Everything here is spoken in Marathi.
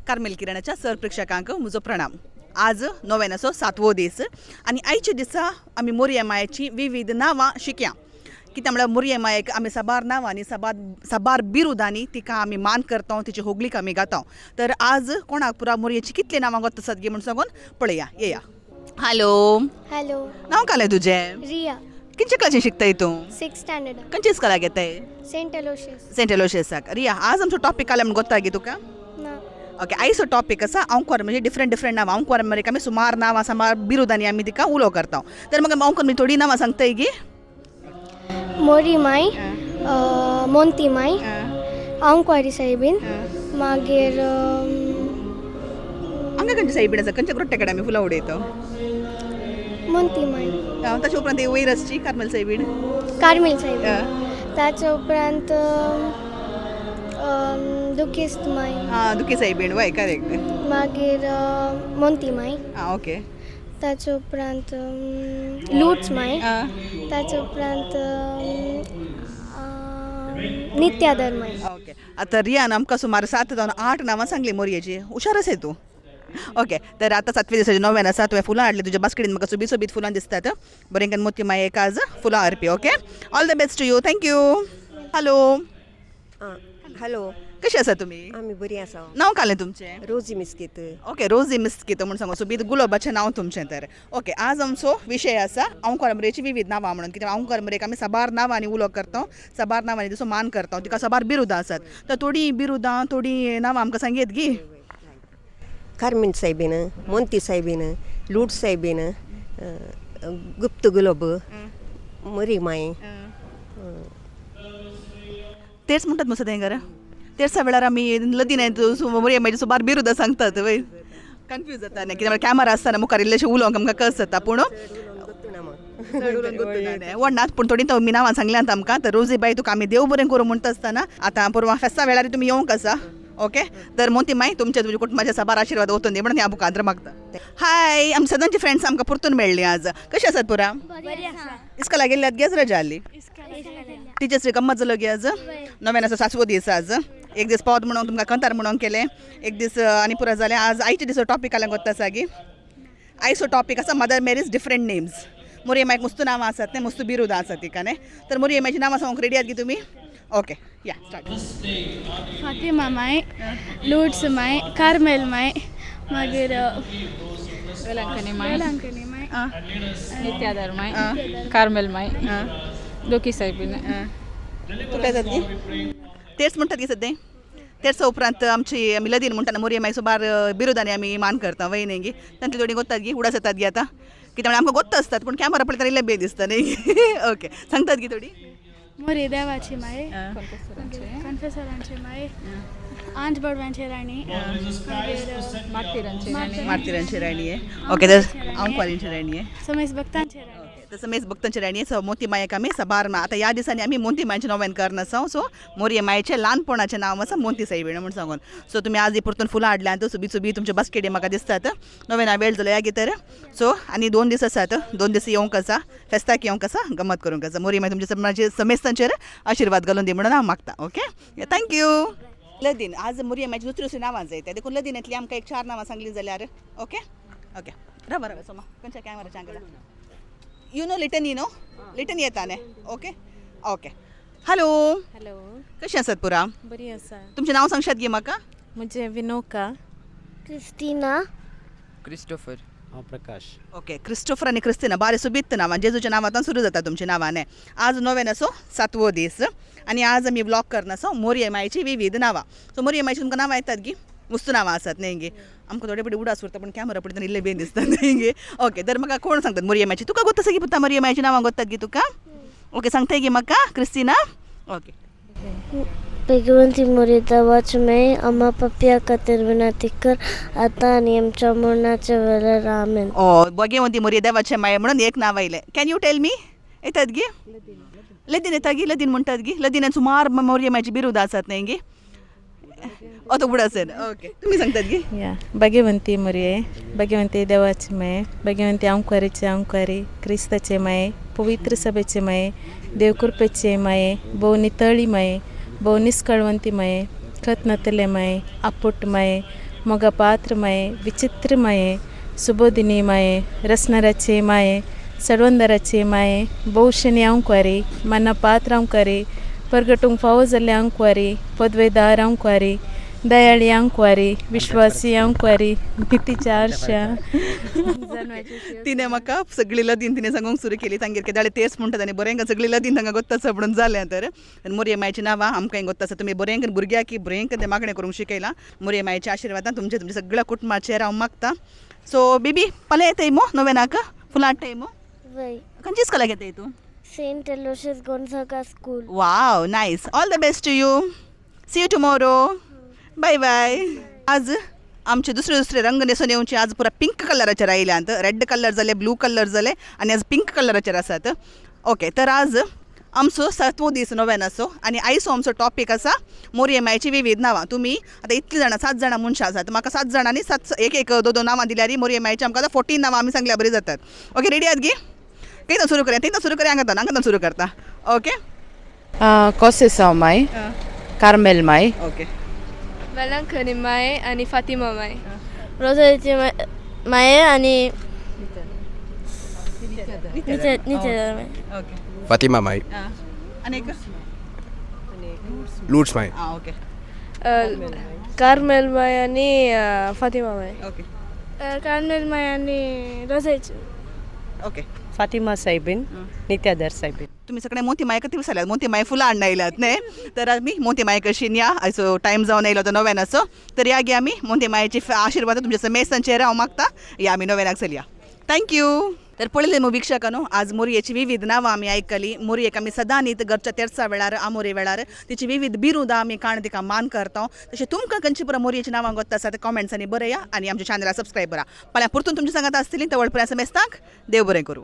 कार्मेल किरणाच्या सर प्रेक्षकांक म्हजो प्रणाम। आज नोवेनाचो 7वो दीस आनी आयच्या दिसा आमी मोरये मायेची विविध नांवां शिकया। कित्याक म्हळ्यार मोरये मायेक आमी साबार नांवां आनी साबार बिरुदांनी तिका आमी मान करता, तिची होगलीक आमी गाता। तर आज कोणाक पुरा मोरयेची कितली नांवां गोत आसात गे म्हण सांगून पळया येया। हॅलो हेलो नांव कालें तुजें? रिया खंयचे क्लासीन शिकताय तूं? 6th स्टँडर्ड खंयच्या इस्कॉलाक येताय? सेंट एलोशियस सेंट एलोशियसाक। रिया आज आमचो टॉपिक काले म्हण गोत्ता गे तुका? ना ओके आयचो टॉपिक आसा अंकुर म्हणजे डिफरंट नांवां। अंकुर म्हणजे आमी सुमार नांवां सामार बिरुदांनी आमी तिका उलो करता। तर म्हाका अंकुर म्हणजे थोडी नांवां सांगताय गे? मोरी माई मोंती माई अंकवारी सायबीन मागीर हांगा खंयचे सायबीण आसा? खंयच्या ग्रोट्याकडे आमी फुलां उडयता? मोंती माई ताचे उपरांत वैरसची कार्मेल सायबीण, कार्मेल सायबीन ताचे उपरांत दुकिस्त माई दुखी सायबीण वय करेक्ट। मागीर मोंती माई ओके ताचे उपरांत लूट्स माई ताचे उपरांत नित्यादर माई। ओके आता रियान आमकां सुमार 7 जावन 8 नांवां सांगली मोरयेची। हुशार आसा तूं। ओके तर आता 7व्या दिसाचे नोवेन आसा, तुवें फुलां हाडली तुज्या बास्केटीन, म्हाका सोबीत फुलां दिसतात। बरें करून मोती मायेक आज फुलां हाडपी। Okay all the best to you, thank you. Hello hello कशी आसा तुमी? आमी बरी आसा। नांव कालें तुमचें? रोजी मिस्कीत। ओके रोजी मिस्कीत म्हण सांगो सोबीत गुलाबाचें नांव तुमचें। तर ओके आज आमचो विशय आसा अंकुर मोरयेची विविध नांवां म्हणून। कित्याक अंकुर मोरयेक आमी साबार नांवांनी उलो करता, साबार नांवांनी तिचो मान करता, तिका साबार बिरुदां आसात। तर थोडी बिरुदां थोडी नांवां आमकां सांगेत गी। कार्मेल सायबीन, मोंती सायबीन, लूट सायबीन, गुप्त गुलाब, मोरी माई। तेच म्हणटात मग सदां घरा तेच वेळार आमी लदीन मोरये मायेची सुमार बिरुदां सांगतात वय। कन्फ्यूज जाता न्ही कित्याक कॅमेरा आसतना मुखार इल्लेशें उलोवंक आमकां कस जाता। पूण व्हड नात पूण थोडी तुमी नांवां सांगल्यात आमकां। तर रोजी बाई तुका आमी देव बरें करूं म्हणटा आसतना आतां परवा फेस्ता वेळार तुमी येवंक आसा। ओके तर मोती माई तुमच्या कुटुंबाच्या साबार आशिर्वाद वतून दी म्हणून ह्या बुकांत मागता। हाय आमची सदांची फ्रेंड्स आमकां परतून मेळ्ळी आज। कशी आसात पुरा? इस्कॉला गेल्ल्यात गे आज रजा आसली? टिचर्स डे गम्मत जालो गे आज? नोवेनाचो 7वो दीस आज। एक दीस पावत म्हणून तुमकां कंतार म्हणून केलें, एक दीस आनी पुरो जालें। आज आयच्या दिसा टॉपिक जाल्यार गोत्ता आसा गी। आयचो टॉपिक आसा मदर मेरीज डिफरंट नेम्स। मोरये मायक मस्त नांवां आसात न्ही, मस्त बिरुदां आसात तिका न्ही। तर मोरये मायची नांवां सांगूंक रेडी आहात गी तुमी? ओके या स्टार्ट। फातिमा माई, लूट्स माई, कार्मेल माई, मागीर वेलांकनी माई, नित्यादर माई, कार्मेल माई, दोकी सायबीन। तुका येतात गी? तेच म्हणटात गी सद्या। तेच उपरांत आमी लदीन म्हणटा मोरये माय सुमार बिरुदांनी आमी मान करता वय न्ही गी। तांतली थोडी गोत्तात गी, उडास येतात गी आतां कित्याक आमकां गोत्ता आसतात पूण कॅमेरा पळयतना इल्लें बेज दिसता न्ही। ओके सांगतात गी थोडी? मोरी देवाची माई, कन्फेसरांची माई, आंज बडव्यांची राणी, मार्तिरांची राणी आहे। ओके तर अंकुरांची राणी आहे, समेस भक्तांची राणी। तर समेस भक्तांची राणी आहे। सो मोती मायेक आमी साबार आतां ह्या दिसांनी आमी मोती मायेचें नोवेन करना आसा। सो मोरये मायेचें ल्हानपणाचें नांव आसा मोंती सायबीण म्हूण सांगून। सो तुमी आज परतून फुलां हाडल्यात सोबी तुमच्या बास्केटी म्हाका दिसतात। नोवेना वेळ जालो या गे तर। सो आनी 2 दीस आसात, 2 दीस येवंक आसा, फेस्ताक येवंक आसा, गमत करूंक आसा। मोरये माय तुमच्या समेस्तांचेर आशिर्वाद घालून दी म्हणून हांव मागता। Okay thank you. लदीन आज मोरये मायची दुसरी नांवां जाय त्या देखून लदीनांतली आमकां एक 4 नांवां सांगली जाल्यार ओके ओके रवा सोमा खंयच्या कॅमेराच्या आंगला यू नो लिटन येता न्ही। ओके ओके हॅलो हॅलो कशी आसात पुरा? बरी आसा। तुमचें नांव सांगशात गे म्हाका? म्हणजे विनोका, क्रिस्टिना, क्रिस्टोफर, प्रकाश। ओके क्रिस्टोफर आनी क्रिस्टिना बारे सोबीत नांवां जेजूच्या नांवांतल्यान सुरू जाता तुमची नांवां न्ही। आज नोवेनाचो 7वो दीस आनी आज आमी व्लॉग करना आसा मोरये मायेची विविध नांवां। सो मोरये मायची तुमकां नांवां येतात गी? मस्त नांवां आसात न्ही गे। आमकां थोडे फावटी उडास उरता पूण कॅमेरा पळयतना इल्लें बेन दिसता न्ही गे। ओके तर म्हाका कोण सांगतात मोरये मायची? तुका गोत्ता आसा गी पुता मोरये मायची नांवां गोत्तात गी तुका? ओके सांगताय गी म्हाका क्रिस्टिना? ओके भगवंती मोरी देवाची माई, अम्मा पप्या खातीर विनंती कर आतां आनी आमच्या मरणाच्या वेळार आमेन। भगवंती मोरये देवाचे माय म्हणून एक नांव आयलें। Can you tell me? येतात गी? लदीन येता गी? लदीन म्हणटात गी? लदीनान सुमार मोरये मायची बिरुदां आसात न्ही गी? तो बुडासन ओके तुम्ही सांगतात गी? या भगवंती मोरये, भगवंती देवाची माये, भगवंती अंकुराची अंकुरी, क्रिस्ताचे माये, पवित्र सभेचे माये, देवकृपेचे माये, भोव नितळी माये, भोव निस्कळवंती माये, खत नतले माये, आपुट माये, मोगा पात्र माये विचित्र माये सुबोधिनी माये रसनरचे माये सडवंदराचे माये भविष्यनी अंक्वारी मना पात्र अंक्वारी परगटूंक फावो जाल्ले अंक्वारी पदवेदार अंक्वारी दयाळी अंक्वारी विश्वासी अंक्वारी नितीच्या आरशा तिने म्हाका सगळी लदीन तिने सांगूंक सुरू केली तांगेर केदाळे तेच म्हणटात आनी बरें सगळी लदीन तांकां गोत्ता आसा म्हणून जालें तर मोरये मायची नांवां आमकां गोत्ता आसा तुमी बरें भुरग्याक की बरें तें मागणें करूंक शिकयलां मोरये मायच्या आशिर्वादान तुमच्या सगळ्या कुटुंबाचेर हांव मागता सो बेबी पले येताय मो नोवेनाक फुलां हाडटाय मो वय खंयची स्कुलाक येताय तूं saint Aloysius Gonzaga school wow nice all the best to you see you tomorrow bye bye आज आमचे दुसरे रंग न्हेसून येवचे आज पुरा पिंक कलराचेर आयल्यात रेड कलर जाले ब्लू कलर जाले आनी आज पिंक कलराचेर आसात ओके तर आज आमचो 7वो दीस नोवेनाचो आनी आयचो आमचो टॉपीक आसा मोरये मायची विविध नांवां तुमी आतां इतलीं जाणां 7 जाणां मनशां आसात म्हाका 7 जाणांनी 7 एक 2 नांवां दिल्यार मोरये मायची आमकां 14 नांवां आमी सांगल्यार बरीं जातात ओके रेडी आहात गी केन्ना सुरू करूया तेन्ना सुरू करूया हांगा सुरू करता okay Kosesaw Mai, Carmel Mai, okay Valankani Mai आणि फातिमा माय रोझाची माये आणि नित्या माये ओके Fatima Mai, अनेक Lourdes Mai, ओके कार्मेल माय आणि फातिमा माय ओके कार्मेल माय आणि रोझाची ओके फातिमा साहेबीन नित्याधर साहेबीन तुम्ही सगळे मोती माय कधी विसरल्यात मोती माय फुलां हाडून आयल्यात न्ही तर आमी मोती माय कशी या आयचो टायम जावन येयलो तो नोवेनाचो तर या गे आमी मोती मायची आशिर्वाद तुमच्या मेसांचेर हांव मागता या आमी नोवेनाक चलया थँक्यू तर पळयले मग वीक्षकांनो आज मोरयेची विविध नांवां आमी आयकली मोरयेक आमी सदां न्ही घरच्या तेरसा वेळार आमोरे वेळार तिची विविध बिरुदां आमी काण तिका मान करता तशें तुमकां खंयची पुरा मोरयेची नांवां गोत्ता आसा ते कॉमेंट्सांनी बरया आनी आमच्या चॅनलाक सबस्क्रायब करा फाल्यां परतून तुमच्या सांगात आसतली त्या वळपऱ्या मेस्ताक देव बरें करूं